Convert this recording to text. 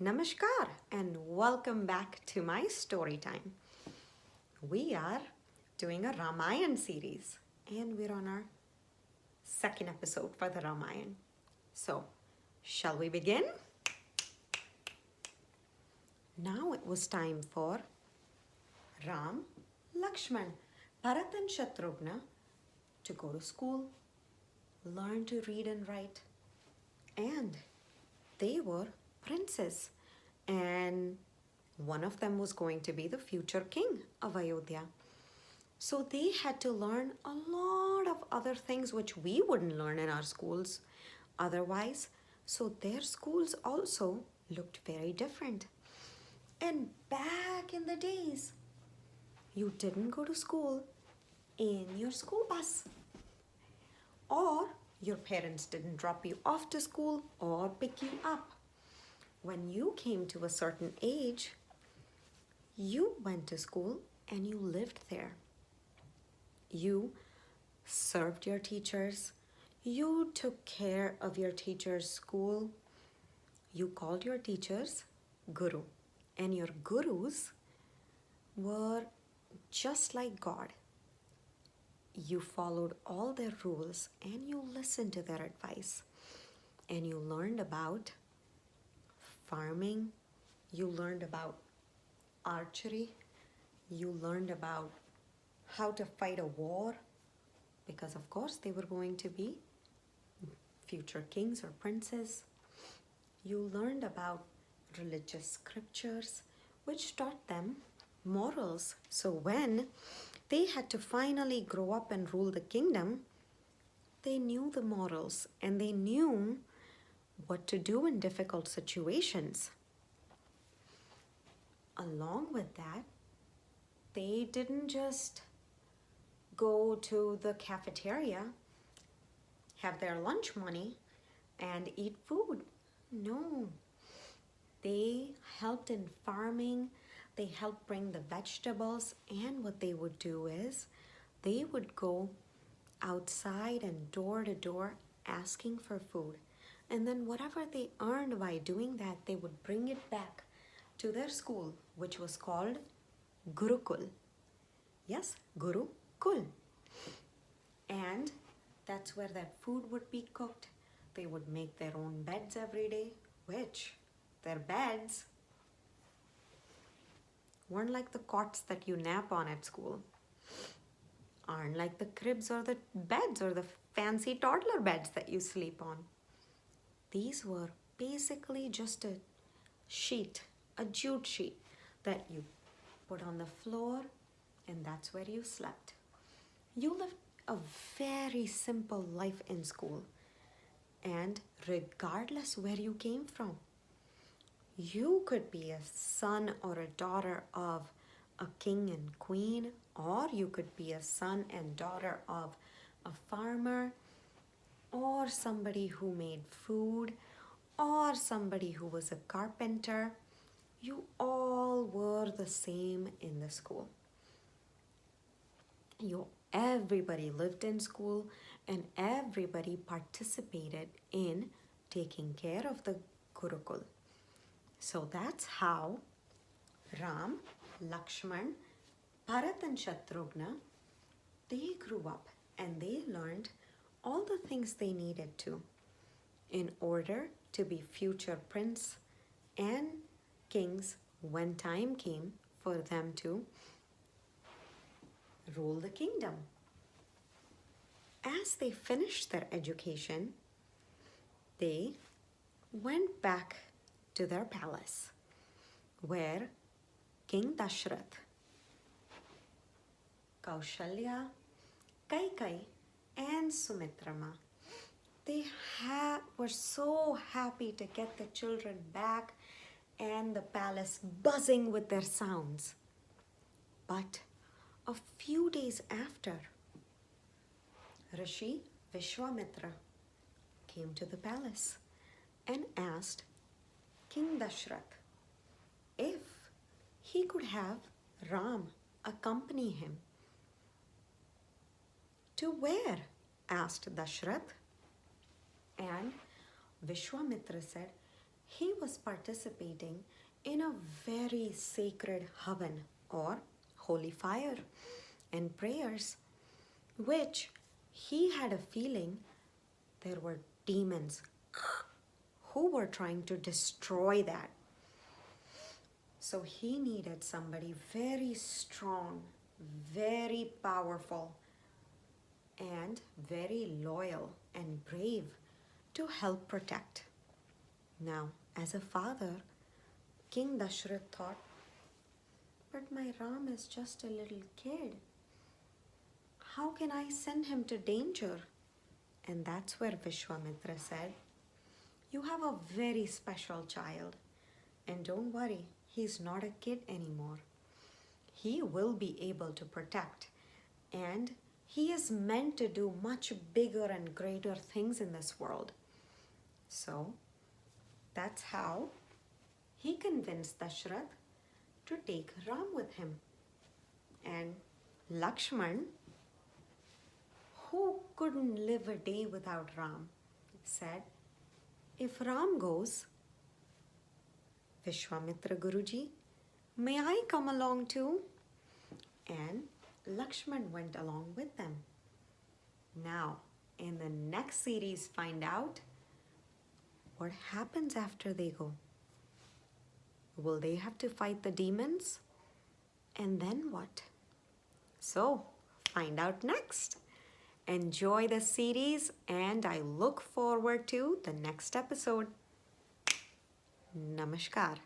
Namaskar and welcome back to my story time. We are doing a Ramayana series and we're on our second episode for the Ramayana. So, shall we begin? Now it was time for Ram, Lakshman, Bharata and Shatrugna to go to school, learn to read and write, and they were princes, and one of them was going to be the future king of Ayodhya. So they had to learn a lot of other things which we wouldn't learn in our schools otherwise. So their schools also looked very different. And back in the days, you didn't go to school in your school bus, or your parents didn't drop you off to school or pick you up. When you came to a certain age, you went to school and you lived there. You served your teachers. You took care of your teacher's school. You called your teachers Guru. And your Gurus were just like God. You followed all their rules and you listened to their advice. And you learned about farming. You learned about archery. You learned about how to fight a war, because of course they were going to be future kings or princes. You learned about religious scriptures which taught them morals. So when they had to finally grow up and rule the kingdom, they knew the morals and they knew what to do in difficult situations. Along with that, they didn't just go to the cafeteria, have their lunch money, and eat food. No. They helped in farming, they helped bring the vegetables, and what they would do is they would go outside and door to door asking for food. And then whatever they earned by doing that, they would bring it back to their school, which was called Gurukul. Yes, Gurukul. And that's where that food would be cooked. They would make their own beds every day, which their beds weren't like the cots that you nap on at school, aren't like the cribs or the beds or the fancy toddler beds that you sleep on. These were basically just a sheet, a jute sheet that you put on the floor, and that's where you slept. You lived a very simple life in school, and regardless where you came from, you could be a son or a daughter of a king and queen, or you could be a son and daughter of a farmer, or somebody who made food, or somebody who was a carpenter. You all were the same in the school. Everybody lived in school and everybody participated in taking care of the Gurukul. So that's how Ram, Lakshman, Bharat and Shatrugna, they grew up and they learned all the things they needed to in order to be future prince and kings when time came for them to rule the kingdom. As they finished their education, they went back to their palace where King Dashrath, Kaushalya, Kaikai, and Sumitrama, they were so happy to get the children back and the palace buzzing with their sounds. But a few days after, Rishi Vishwamitra came to the palace and asked King Dashrath if he could have Ram accompany him. To where? Asked Dashrath. And Vishwamitra said he was participating in a very sacred havan or holy fire and prayers, which he had a feeling there were demons who were trying to destroy that. So he needed somebody very strong, very powerful, and very loyal and brave to help protect. Now, as a father, King Dashrath thought, but my Ram is just a little kid. How can I send him to danger? And that's where Vishwamitra said, you have a very special child. And don't worry, he's not a kid anymore. He will be able to protect. And he is meant to do much bigger and greater things in this world. So that's how he convinced Dashrath to take Ram with him. And Lakshman, who couldn't live a day without Ram, said, if Ram goes, Vishwamitra Guruji, may I come along too? And Lakshman went along with them. Now, in the next series, find out what happens after they go. Will they have to fight the demons? And then what? So, find out next. Enjoy the series, and I look forward to the next episode. Namaskar.